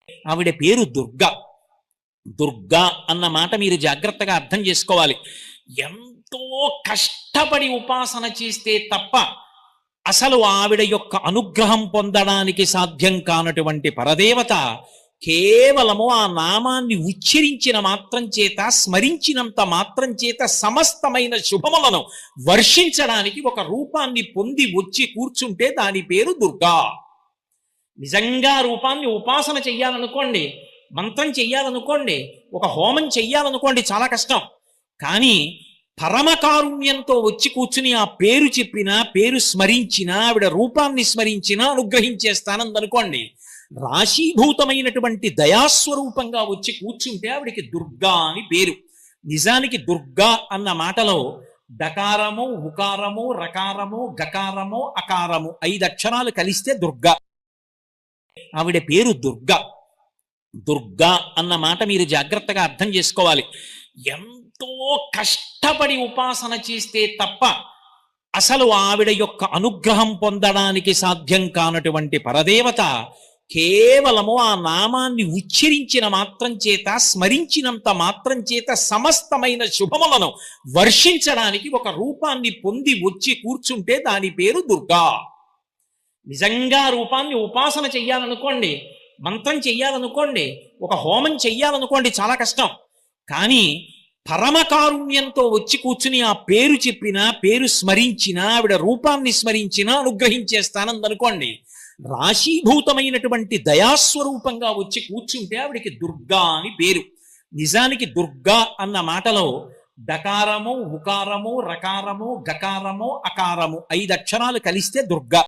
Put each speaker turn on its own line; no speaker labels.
ఆవిడ పేరు దుర్గా. దుర్గా అన్న మాట మీరు జాగ్రత్తగా అర్థం చేసుకోవాలి. ఎంతో కష్టపడి ఉపాసన చేస్తే తప్ప అసలు ఆవిడ యొక్క అనుగ్రహం పొందడానికి సాధ్యం కానటువంటి పరదేవత కేవలము ఆ నామాన్ని ఉచ్చరించిన మాత్రం చేత, స్మరించినంత మాత్రం చేత సమస్తమైన శుభములను వర్షించడానికి ఒక రూపాన్ని పొంది వచ్చి కూర్చుంటే దాని పేరు దుర్గా. నిజంగా రూపాన్ని ఉపాసన చెయ్యాలనుకోండి, మంత్రం చెయ్యాలనుకోండి, ఒక హోమం చెయ్యాలనుకోండి, చాలా కష్టం. కానీ పరమకారుణ్యంతో వచ్చి కూర్చుని ఆ పేరు చెప్పినా, పేరు స్మరించినా, ఆవిడ రూపాన్ని స్మరించినా అనుగ్రహించేస్తానందనుకోండి, రాశీభూతమైనటువంటి దయాస్వరూపంగా వచ్చి కూర్చుంటే ఆవిడికి దుర్గా అని పేరు. నిజానికి దుర్గా అన్న మాటలో డకారము, ఉకారము, రకారము, గకారము, అకారము 5 అక్షరాలు కలిస్తే దుర్గా. ఆవిడ పేరు దుర్గా. దుర్గా అన్న మాట మీరు జాగ్రత్తగా అర్థం చేసుకోవాలి. ఎంతో కష్టపడి ఉపాసన చేస్తే తప్ప అసలు ఆవిడ యొక్క అనుగ్రహం పొందడానికి సాధ్యం కానటువంటి పరదేవత కేవలము ఆ నామాన్ని ఉచ్చరించిన మాత్రం చేత, స్మరించినంత మాత్రం చేత సమస్తమైన శుభములను వర్షించడానికి ఒక రూపాన్ని పొంది వచ్చి కూర్చుంటే దాని పేరు దుర్గా. నిజంగా రూపాన్ని ఉపాసన చెయ్యాలనుకోండి, మంత్రం చెయ్యాలనుకోండి, ఒక హోమం చెయ్యాలనుకోండి, చాలా కష్టం. కానీ పరమకారుణ్యంతో వచ్చి కూర్చుని ఆ పేరు చెప్పినా, పేరు స్మరించినా, ఆవిడ రూపాన్ని స్మరించినా అనుగ్రహించేస్తానందనుకోండి, రాశీభూతమైనటువంటి దయాస్వరూపంగా వచ్చి కూర్చుంటే ఆవిడికి దుర్గా అని పేరు. నిజానికి దుర్గా అన్న మాటలో డకారము, ఉకారము, రకారము, గకారము, అకారము 5 అక్షరాలు కలిస్తే దుర్గా.